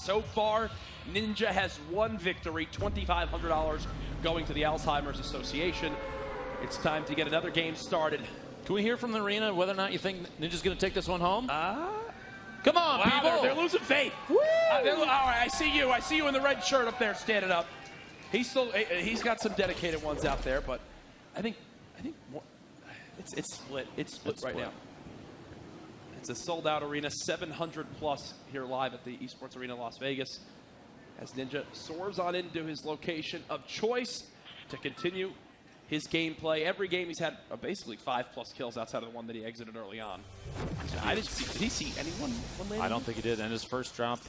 So far, Ninja has one victory, $2,500 going to the Alzheimer's Association. It's time to get another game started. Can we hear from the arena whether or not you think Ninja's going to take this one home? Come on, Wow, people! they're losing faith. All right, I see you. I see you in the red shirt up there standing up. He's got some dedicated ones out there, but I think more, it's split. It's split right now. It's a sold-out arena, 700 plus here live at the Esports Arena Las Vegas, as Ninja soars on into his location of choice to continue his gameplay. Every game he's had basically 5+ kills outside of the one that he exited early on. I didn't see. Did he see anyone? I don't think he did. And his first drop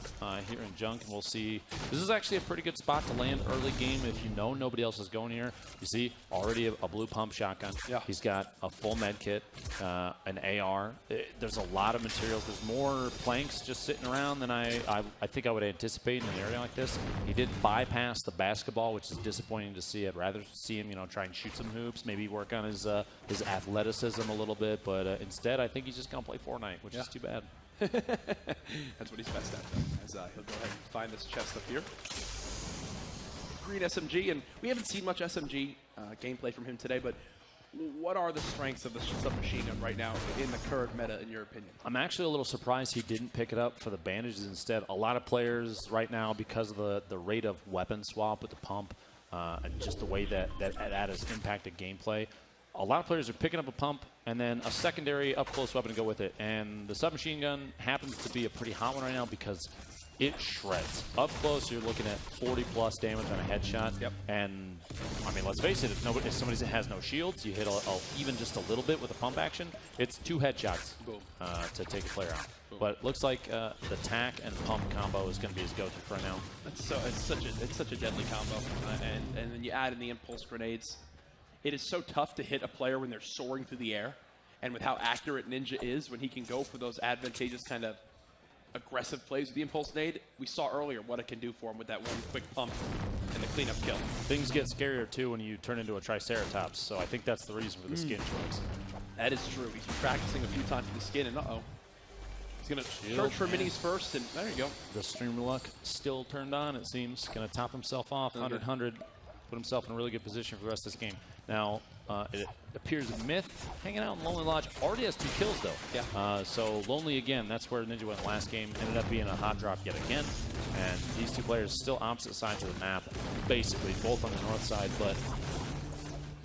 here in Junk, and we'll see. This is actually a pretty good spot to land early game if you know nobody else is going here. You see already a blue pump shotgun. Yeah. He's got a full med kit, an AR. There's a lot of materials. There's more planks just sitting around than I think I would anticipate in an area like this. He did bypass the basketball, which is disappointing to see. I'd rather see him, try and shoot some hoops, maybe work on his athleticism a little bit. But instead, I think he's just going to play Fortnite, which is too bad. That's what he's best at, though, as he'll go ahead and find this chest up here. Green SMG, and we haven't seen much SMG gameplay from him today, but what are the strengths of the submachine gun right now in the current meta, in your opinion? I'm actually a little surprised he didn't pick it up for the bandages instead. A lot of players right now, because of the rate of weapon swap with the pump, and just the way that has impacted gameplay, a lot of players are picking up a pump and then a secondary up-close weapon to go with it. And the submachine gun happens to be a pretty hot one right now because it shreds. Up close, you're looking at 40+ damage on a headshot. Yep. And, I mean, let's face it, if somebody has no shields, you hit even just a little bit with a pump action, it's 2 headshots to take a player out. Boom. But it looks like the tack and pump combo is going to be his go-to for right now. It's such a deadly combo. And then you add in the impulse grenades. It is so tough to hit a player when they're soaring through the air, and with how accurate Ninja is, when he can go for those advantageous kind of aggressive plays with the impulse nade. We saw earlier what it can do for him with that one quick pump and the cleanup kill. Things get scarier too when you turn into a Triceratops, so I think that's the reason for the skin choice. That is true. He's been practicing a few times with the skin, and he's going to search for minis first, and there you go. The streamer luck still turned on, it seems. Going to top himself off, 100-100. Put himself in a really good position for the rest of this game. Now, it appears Myth, hanging out in Lonely Lodge, already has 2 kills, though. Yeah. So Lonely again, that's where Ninja went last game. Ended up being a hot drop yet again. And these 2 players still opposite sides of the map, basically, both on the north side. But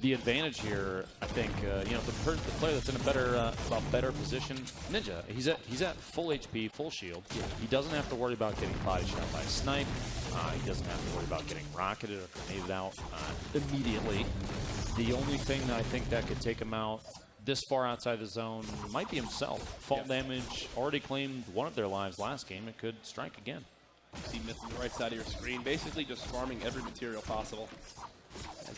the advantage here, I think, the player that's in a better position, Ninja, he's at full HP, full shield. Yeah. He doesn't have to worry about getting body shot by a snipe. He doesn't have to worry about getting rocketed or grenaded out immediately. The only thing that I think that could take him out this far outside the zone might be himself. Fall damage already claimed one of their lives last game. It could strike again. You see Myth on the right side of your screen, basically just farming every material possible. As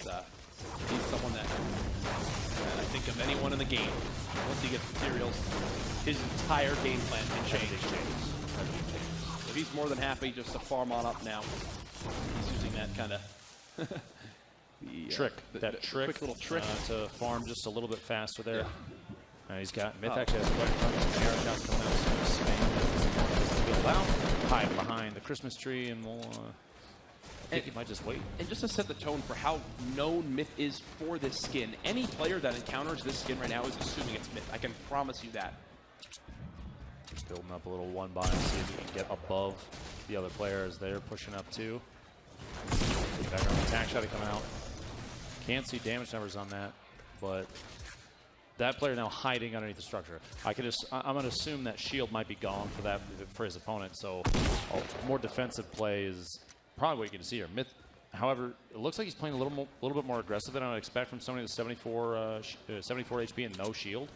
he's someone that I think of anyone in the game. Once he gets materials, his entire game plan can change. So he's more than happy just to farm on up now. He's using that kind of trick, quick little trick to farm just a little bit faster there. Yeah. He's got Myth actually has quite a arrow shots coming out, so spam build out, hide behind the Christmas tree, and we'll. I think he might just wait. And just to set the tone for how known Myth is for this skin, any player that encounters this skin right now is assuming it's Myth. I can promise you that. Building up a little one by, see if he can get above the other players. They're pushing up too. Background attack shot coming out. Can't see damage numbers on that, but that player now hiding underneath the structure. I'm going to assume that shield might be gone for his opponent, so more defensive play is probably what you can see here. Myth, however, it looks like he's playing a little bit more aggressive than I would expect from somebody with 74 HP and no shield.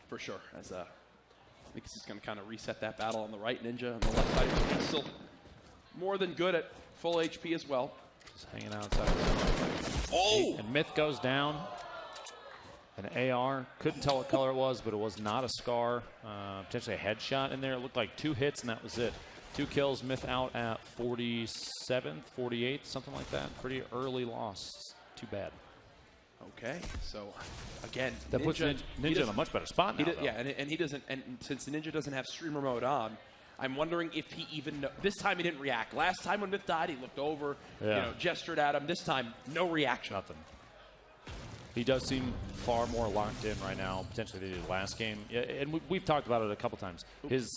For sure, as I think he's going to kind of reset that battle on the right. Ninja on the left side, he's still more than good at full HP as well. Just hanging outside. And Myth goes down. An AR, couldn't tell what color it was, but it was not a scar. Potentially a headshot in there. It looked like 2 hits, and that was it. 2 kills, Myth out at 47th, 48th, something like that. Pretty early loss. Too bad. Okay, so again, that puts Ninja in a much better spot now. Yeah, and he doesn't. And since Ninja doesn't have streamer mode on, I'm wondering if he even this time he didn't react. Last time when Myth died, he looked over, gestured at him. This time, no reaction. Nothing. He does seem far more locked in right now, potentially than he did last game. Yeah, and we've talked about it a couple times. His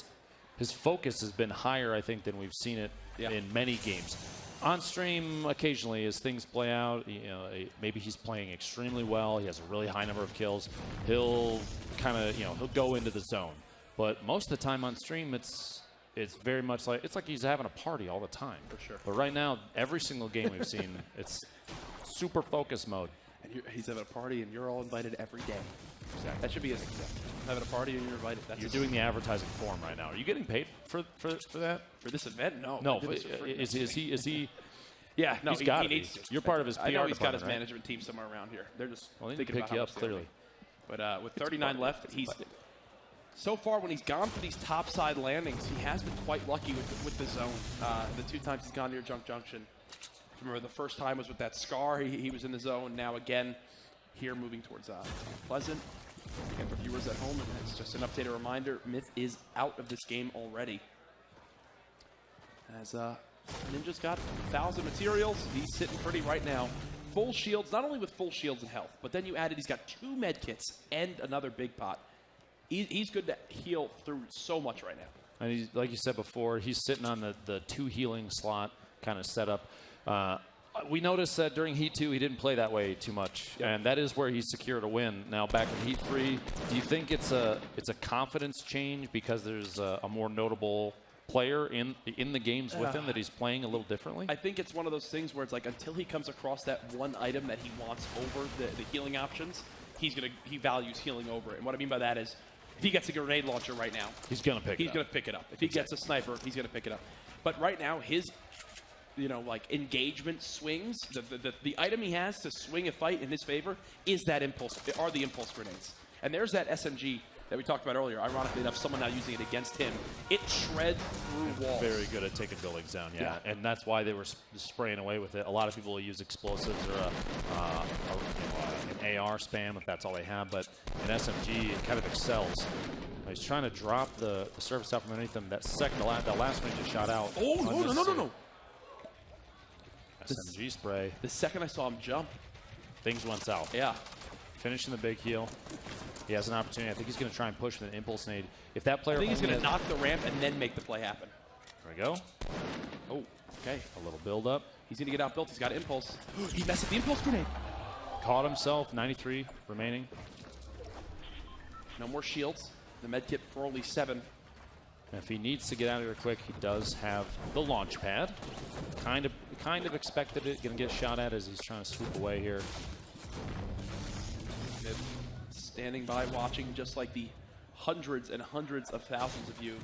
focus has been higher, I think, than we've seen it in many games. On stream, occasionally, as things play out, maybe he's playing extremely well. He has a really high number of kills. He'll kind of, he'll go into the zone. But most of the time on stream, it's very much like he's having a party all the time. For sure. But right now, every single game we've seen, it's super focus mode. And he's having a party, and you're all invited every day. Exactly. That should be his having a party, and you're invited. You're doing the advertising form right now. Are you getting paid for that? For this event? No. No. Is he? Yeah, no. He needs to. You're part of his PR I know he's got his right? management team somewhere around here. They're just thinking about pick you up clearly. But with 39 left, he's so far when he's gone for these topside landings, he has been quite lucky with the zone. The 2 times he's gone near Junk Junction. Remember, the first time was with that Scar. He was in the zone. Now again, here moving towards Pleasant. Again, for viewers at home, it's just an updated reminder, Myth is out of this game already. As Ninja's got 1,000 materials, he's sitting pretty right now. Full shields, not only with full shields and health, but then you added he's got 2 med kits and another big pot. He's good to heal through so much right now. And like you said before, he's sitting on the 2 healing slot kind of setup. We noticed that during Heat 2, he didn't play that way too much, and that is where he secured a win. Now, back in Heat 3, do you think it's a confidence change because there's a more notable player in the games with him that he's playing a little differently? I think it's one of those things where it's like until he comes across that one item that he wants over the healing options, he values healing over it. And what I mean by that is if he gets a grenade launcher right now, he's going to pick it up. If he gets a sniper, he's going to pick it up. But right now, his engagement swings, the item he has to swing a fight in his favor is the impulse grenades. And there's that SMG that we talked about earlier. Ironically enough, someone now using it against him. It shreds through walls. Very good at taking buildings down, yeah. And that's why they were spraying away with it. A lot of people will use explosives or an AR spam if that's all they have, but an SMG, it kind of excels. He's trying to drop the surface out from underneath him. That last range shot out. Oh, no. SMG spray. The second I saw him jump, things went south. Yeah. Finishing the big heal. He has an opportunity. I think he's going to try and push with an impulse nade. If that player, I think he's going to knock the ramp and then make the play happen. There we go. Oh, okay. A little build up. He's going to get outbuilt. He's got impulse. He messed up the impulse grenade. Caught himself. 93 remaining. No more shields. The med kit for only 7. If he needs to get out of here quick, he does have the launch pad. Kind of expected it. Going to get shot at as he's trying to swoop away here. Standing by, watching, just like the hundreds and hundreds of thousands of you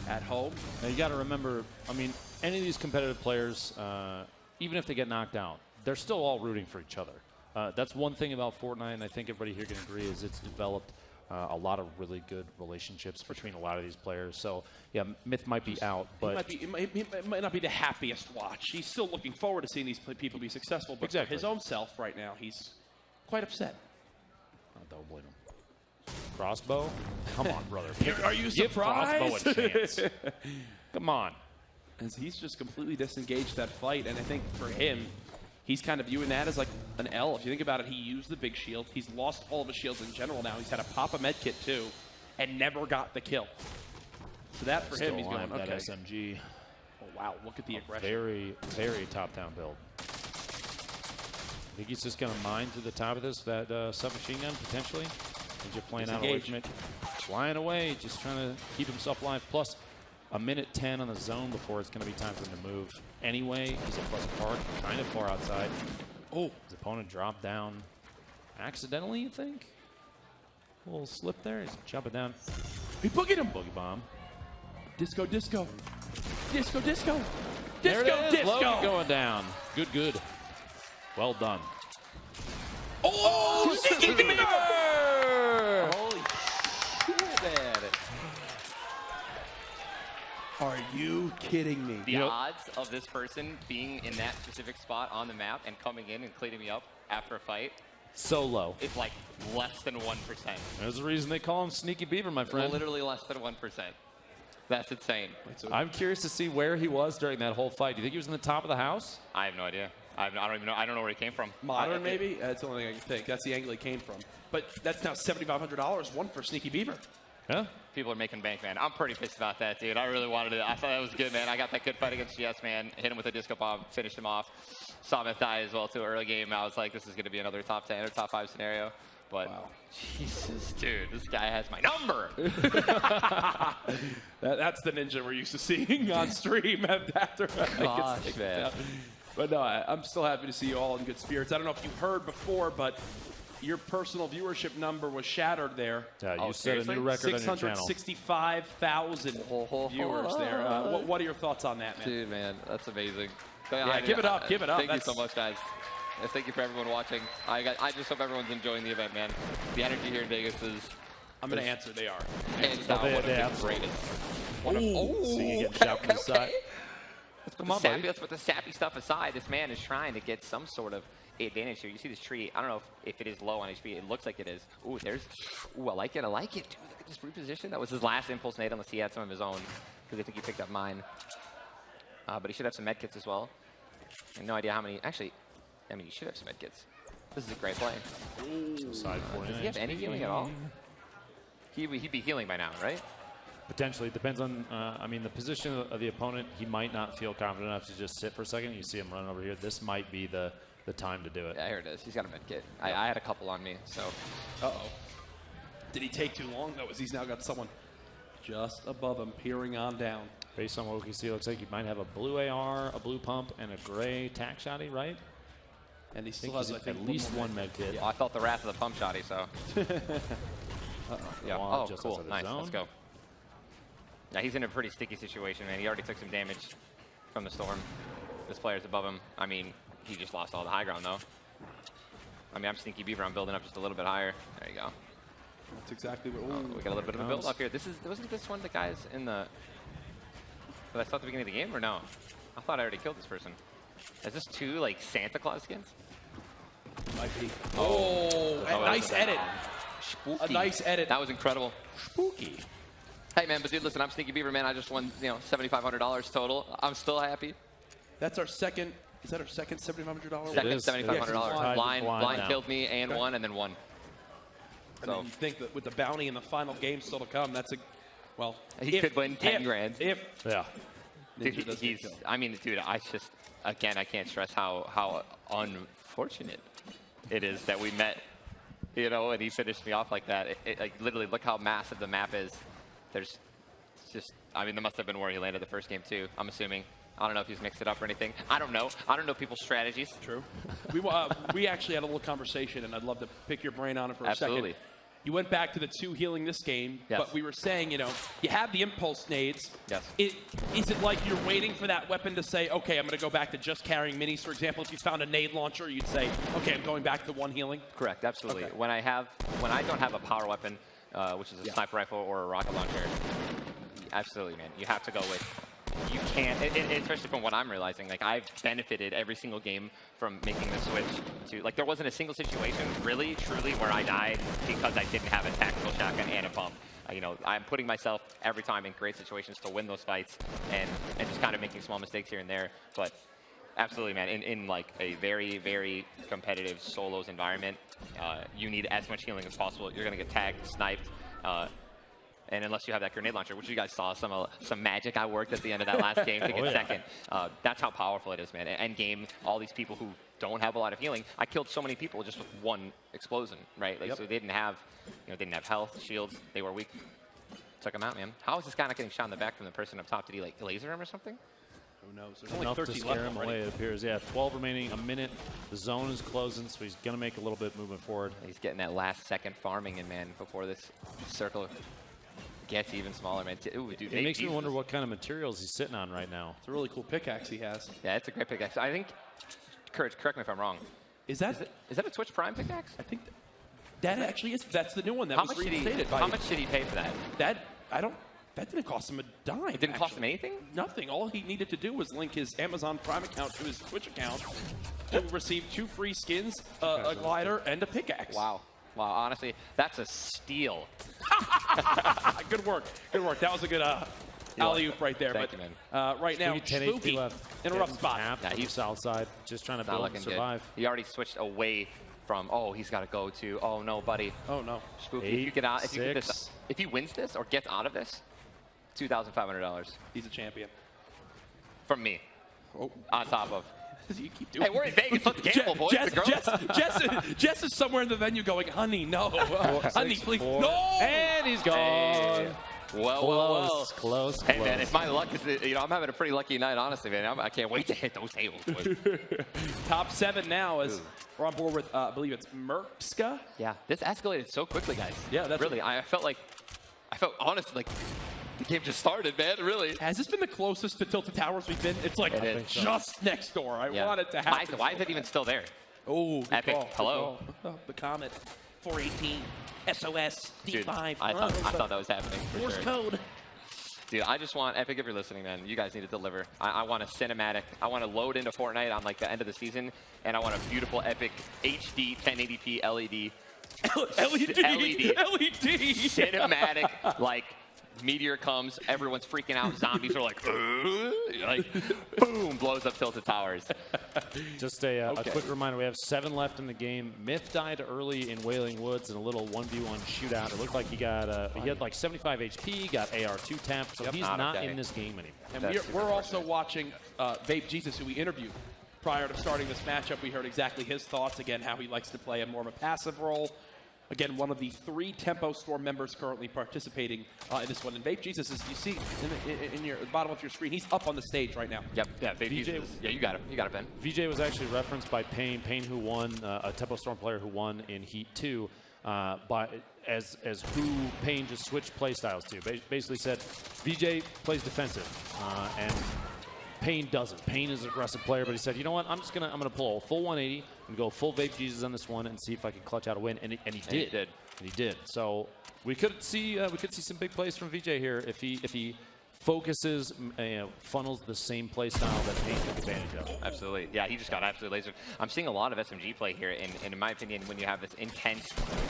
at home. Now you got to remember, I mean, any of these competitive players, even if they get knocked out, they're still all rooting for each other. That's one thing about Fortnite, and I think everybody here can agree, is it's developed a lot of really good relationships between a lot of these players. So, yeah, Myth might be out, but he might not be the happiest watch. He's still looking forward to seeing these people be successful, but for his own self right now, he's quite upset. I don't blame him. Crossbow? Come on, brother. Are you surprised? Give Crossbow a chance. Come on. As he's just completely disengaged that fight, and I think for him, he's kind of viewing that as like an L. If you think about it, he used the big shield. He's lost all of his shields in general now. He's had to pop a med kit too, and never got the kill. So that for him, he's going, okay. That SMG. Oh, wow. Look at the aggression. Very, very top-down build. I think he's just going to mine to the top of this, that submachine gun, potentially. He's just playing out away from it. Flying away, just trying to keep himself alive. Plus, a minute 10 on the zone before it's going to be time for him to move. Anyway, he's at Plus Park, kind of far outside. Oh, his opponent dropped down accidentally, you think? A little slip there. He's jumping down. He boogied him. Boogie bomb. Disco, disco. Disco, disco. There Disco, it is. disco. Logan going down. Good, good. Well done. Oh, Sneaky Beaver! Holy shit. Are you kidding me? The odds of this person being in that specific spot on the map and coming in and cleaning me up after a fight So low. is like less than 1%. There's a reason they call him Sneaky Beaver, my friend. Literally less than 1%. That's insane. I'm curious to see where he was during that whole fight. Do you think he was in the top of the house? I have no idea. I don't even know. I don't know where he came from. Modern, maybe? That's the only thing I can think. That's the angle he came from. But that's now $7,500, one for Sneaky Beaver. Yeah. People are making bank, man. I'm pretty pissed about that, dude. I really wanted it. I thought that was good, man. I got that good fight against GS, man. Hit him with a disco bomb, finished him off. Saw Myth die as well, too, early game. I was like, this is going to be another top 10 or top 5 scenario. But, wow. Jesus, dude, this guy has my number. That's the ninja we're used to seeing on stream after. Gosh, man. But no, I'm still happy to see you all in good spirits. I don't know if you heard before, but your personal viewership number was shattered there. Yeah, you set a new record on your channel. 665,000 viewers there. What are your thoughts on that, man? Dude, man, that's amazing. Yeah, give it up, give it up. Thank you so much, guys. Thank you for everyone watching. I just hope everyone's enjoying the event, man. The energy here in Vegas is... I'm going to answer. They are. Hands down, one of the greatest. See you getting shot from the side. Come on, buddy. Let's put the sappy stuff aside. This man is trying to get some sort of advantage here. You see this tree. I don't know if it is low on HP. It looks like it is. Ooh, I like it. I like it. Dude, look at this reposition. That was his last impulse nade, unless he had some of his own, because I think he picked up mine. But he should have some medkits as well. I have no idea how many. Actually, I mean, he should have some medkits. This is a great play. Does he have any healing at all? He'd be healing by now, right? Potentially. It depends on, I mean, the position of the opponent. He might not feel confident enough to just sit for a second. You see him running over here. This might be the time to do it. Yeah, here it is. He's got a med kit. I had a couple on me, so. Uh-oh. Did he take too long? No, he's now got someone just above him peering on down. Based on what we can see, it looks like he might have a blue AR, a blue pump, and a gray tack shotty, right? And he still has, I think, at least one med kit. Yeah, I felt the wrath of the pump shotty, so. Yeah. Oh, cool. Nice. Let's go. Now he's in a pretty sticky situation, man. He already took some damage from the storm. This player's above him. I mean, he just lost all the high ground, though. I mean, I'm Sneaky Beaver. I'm building up just a little bit higher. There you go. That's exactly what. We got a little bit of a build up here. Wasn't this one the guys in the? Did I saw at the beginning of the game or no? I thought I already killed this person. Is this two like Santa Claus skins? Might be. Oh, a nice edit. Spooky. A nice edit. That was incredible. Spooky. Hey man, but dude, listen, I'm Sneaky Beaver, man. I just won, $7,500 total. I'm still happy. That's our second. Is that our second $7,500? Second $7,500. Blind killed me and won, and then won. And then you think that with the bounty in the final game still to come, that's a, well. He could win 10 grand. Yeah. Dude, I mean, dude, again, I can't stress how unfortunate it is that we met, and he finished me off like that. Like, literally, look how massive the map is. There's just, I mean, there must have been where he landed the first game, too, I'm assuming. I don't know if he's mixed it up or anything. I don't know. I don't know people's strategies. True. We actually had a little conversation, and I'd love to pick your brain on it for a Absolutely. second. You went back to the 2 healing this game, yes. But we were saying, you have the impulse nades. Yes. Is it like you're waiting for that weapon to say, okay, I'm going to go back to just carrying minis? For example, if you found a nade launcher, you'd say, okay, I'm going back to 1 healing? Correct, absolutely. Okay. When I don't have a power weapon, which is a sniper rifle or a rocket launcher, absolutely, man. You have to go with. You can't, especially from what I'm realizing, like I've benefited every single game from making the switch to, like there wasn't a single situation, really, truly, where I died because I didn't have a tactical shotgun and a pump. I'm putting myself every time in great situations to win those fights and just kind of making small mistakes here and there. But absolutely, man, in like a very, very competitive solos environment, you need as much healing as possible. You're going to get tagged, sniped, and unless you have that grenade launcher, which you guys saw some magic I worked at the end of that last game to get second. That's how powerful it is, man. End game, all these people who don't have a lot of healing. I killed so many people just with 1 explosion, right? Like, So they didn't have, didn't have health, shields. They were weak. Took them out, man. How is this guy not getting shot in the back from the person up top? Did he like laser him or something? Who knows? There's only Enough 13 to scare left him already. away, it appears. Yeah, 12 remaining, a minute. The zone is closing, so he's going to make a little bit movement forward. He's getting that last second farming in, man, before this circle gets even smaller, man. Ooh, dude, it makes me wonder what kind of materials he's sitting on right now. It's a really cool pickaxe he has. Yeah, it's a great pickaxe. I think, Courage, correct me if I'm wrong. Is that a Twitch Prime pickaxe? I think that actually is. That's the new one that was reinstated. How much did he pay for that? That didn't cost him a dime. It didn't cost him anything? Nothing. All he needed to do was link his Amazon Prime account to his Twitch account to receive 2 free skins, a glider, and a pickaxe. Wow. Wow, honestly, that's a steal. Good work. Good work. That was a good alley-oop right there. Thank But you, man. right now, 10 HP Spooky left. in a rough spot. Yeah, he's south side, just trying to Not build looking and survive. good. He already switched away from, oh, he's got to go to, oh, no, buddy. Oh, no. Spooky, 8, if you get out, if you get 6. this, if he wins this or gets out of this, $2,500 He's a champion. from me. Oh. On top of. You keep doing Hey, we're in Vegas. Let's gamble, boys. Jess, The girls. Jess is somewhere in the venue going, honey, no. Honey, please. 4. No! And he's gone. Hey. Well. Close. Hey, man, if my luck is, I'm having a pretty lucky night, honestly, man. I can't wait to hit those tables, boys. Top 7 now as we're on board with, I believe it's Merkska. Yeah, this escalated so quickly, guys. Yeah, that's really. I felt honestly like the game just started, man. Really. Has this been the closest to Tilted Towers we've been? It's like It is. just next door. I want it to happen. Why is it even still there? Oh, good Epic. call, good Hello. call. Oh, the Comet. 418. SOS. Dude, D5. I thought that was happening. For Morse sure. code. Dude, I just want Epic, if you're listening, man, you guys need to deliver. I want a cinematic. I want to load into Fortnite on like the end of the season, and I want a beautiful Epic HD 1080p LED. LED. Cinematic, like, meteor comes, everyone's freaking out, zombies are like boom, blows up Tilted Towers. Just a quick reminder, we have 7 left in the game. Myth died early in Wailing Woods in a little 1v1 shootout. It looked like he had like 75 HP, got AR2 tapped, so he's not okay. in this game anymore. And we're also watching Vape Jesus, who we interviewed prior to starting this matchup. We heard exactly his thoughts, again, how he likes to play a more of a passive role. Again, one of the 3 Tempo Storm members currently participating in this one. And Vape Jesus, as you see in your bottom of your screen, he's up on the stage right now. Yep, yeah, VJ, yeah, you got him. You got it, Ben. VJ was actually referenced by Payne, who won, a Tempo Storm player who won in Heat 2, as who Payne just switched play styles to. Basically said, VJ plays defensive, and Payne doesn't. Payne is an aggressive player, but he said, you know what, I'm gonna pull a full 180 and go full Vape Jesus on this one and see if I can clutch out a win. And he did. So we could see some big plays from VJ here if he focuses, funnels the same play style that Payne took advantage of. Absolutely. Yeah, he just got absolutely lasered. I'm seeing a lot of SMG play here, and in my opinion, when you have this intense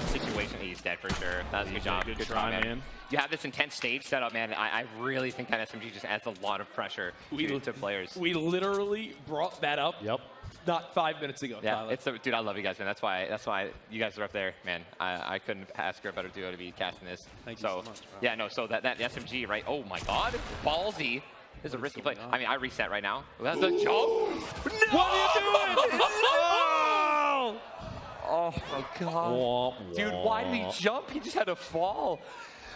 situation, he's dead for sure. That's a good job. Good try, man. You have this intense stage setup, man. I really think that SMG just adds a lot of pressure to players. We literally brought that up. Yep. Not 5 minutes ago. Yeah, Tyler. dude, I love you guys, man. That's why you guys are up there, man. I couldn't ask for a better duo to be casting this. Thank you so much, bro. Yeah, no, so that SMG, right? Oh my God, ballsy. This is a risky play. I mean, I reset right now. That's the jump. No! What are you doing? Oh my God. Dude, why did he jump? He just had to fall.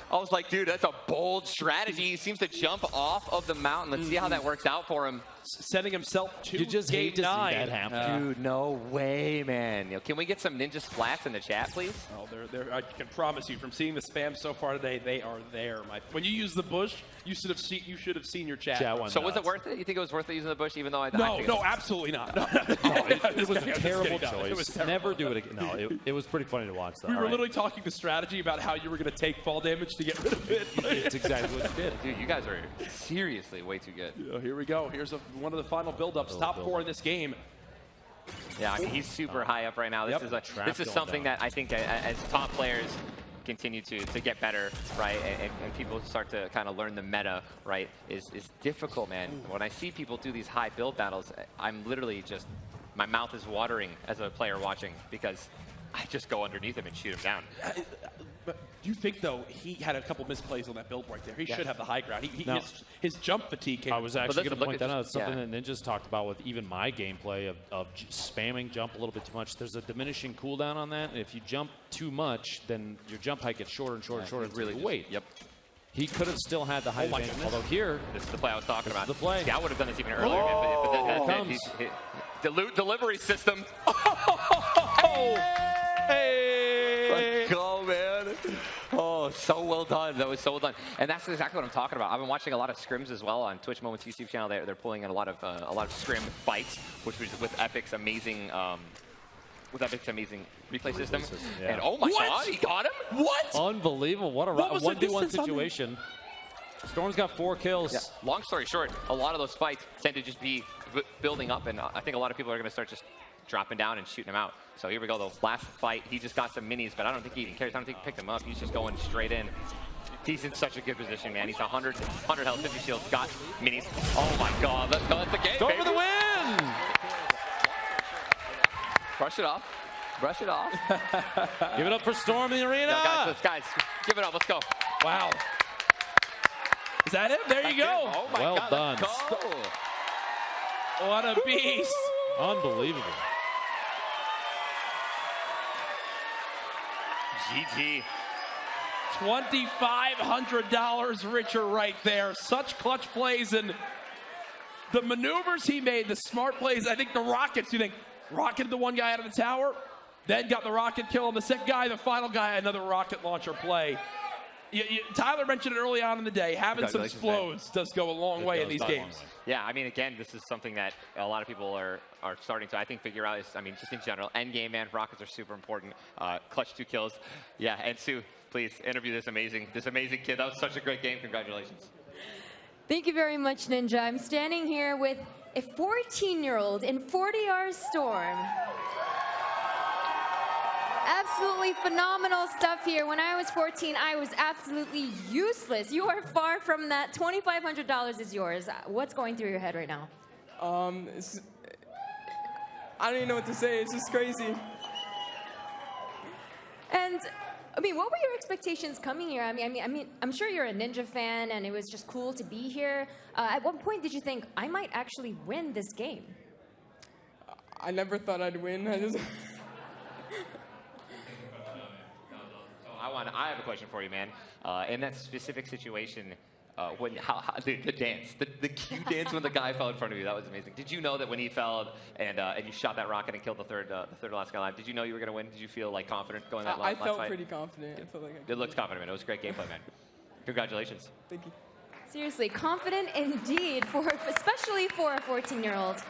I was like, dude, that's a bold strategy. He seems to jump off of the mountain. Let's see how that works out for him. Setting himself to You just game hate to see 9. that happen. Dude, no way, man. Can we get some ninja splats in the chat, please? Oh, I can promise you, from seeing the spam so far today, they are there. When you use the bush, you should have seen your chat. So was it worth it? You think it was worth it using the bush, even though I No, absolutely not. No. It was a terrible choice. Never do it again. No, it was pretty funny to watch, though. We were literally talking the strategy about how you were going to take fall damage to get rid of it. It's exactly what you did. Dude, you guys are seriously way too good. Here we go. Here's one of the final build-ups. Top 4 in this game. Yeah, I mean, he's super high up right now. This is something that I think as top players continue to get better, right, and people start to kind of learn the meta, right, is difficult, man. When I see people do these high build battles, I'm literally just, my mouth is watering as a player watching because I just go underneath him and shoot him down. But do you think, though, he had a couple misplays on that build right there? He should have the high ground. His jump fatigue came. I was actually going to point that out. It's something yeah. that Ninja's talked about with even my gameplay of spamming jump a little bit too much. There's a diminishing cooldown on that, and if you jump too much, then your jump height gets shorter and shorter and shorter. Really wait. Yep. He could have still had the height advantage. Although here, this is the play I was talking about. The play. Yeah, I would have done this even earlier, man. But delivery system. Hey! Let's go, man. Oh, so well done. That was so well done. And that's exactly what I'm talking about. I've been watching a lot of scrims as well on Twitch Moments YouTube channel. They're pulling in a lot of scrim fights, which was with Epic's amazing replay system. Yeah. And oh my God, he got him! What? Unbelievable. What a 1v1 situation. Storm's got 4 kills. Yeah. Long story short, a lot of those fights tend to just be building up, and I think a lot of people are going to start just dropping down and shooting him out. So here we go, the last fight. He just got some minis, but I don't think he even cares. I don't think he picked him up. He's just going straight in. He's in such a good position, man. He's 100 health, 50 shields, got minis. Oh my god, let's go. That's the game, Go baby. for the win! Brush it off. Brush it off. Give it up for Storm in the arena. No, guys, give it up. Let's go. Wow. Is that it? There you go. Oh my Well god, done. let's go. What a beast. Unbelievable. GG. $2,500 richer right there. Such clutch plays and the maneuvers he made, the smart plays. I think the rockets, you think, rocketed the one guy out of the tower, then got the rocket kill on the second guy, the final guy, another rocket launcher play. Tyler mentioned it early on in the day. Having some explodes does go a long way in these games. Yeah, I mean, again, this is something that a lot of people are starting to, I think, figure out. I mean, just in general, end game, man, rockets are super important. Clutch 2 kills. Yeah, and Sue, please interview this amazing kid. That was such a great game. Congratulations. Thank you very much, Ninja. I'm standing here with a 14-year-old in 40R Storm. Absolutely phenomenal stuff here. When I was 14, I was absolutely useless. You are far from that. $2,500 is yours. What's going through your head right now? I don't even know what to say. It's just crazy. And I mean, what were your expectations coming here? I mean, I'm sure you're a Ninja fan, and it was just cool to be here. At what point did you think I might actually win this game? I never thought I'd win. I have a question for you, man. In that specific situation, the dance, the cue dance when the guy fell in front of you, that was amazing. Did you know that when he fell and you shot that rocket and killed the third last guy alive, did you know you were going to win? Did you feel like confident going that last fight? I felt pretty confident. I felt like it looked confident, man. It was great gameplay, man. Congratulations. Thank you. Seriously, confident indeed, especially for a 14-year-old.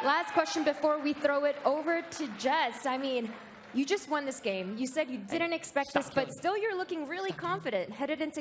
Last question before we throw it over to Jess. I mean, you just won this game. You said you didn't expect this, but still you're looking really confident headed into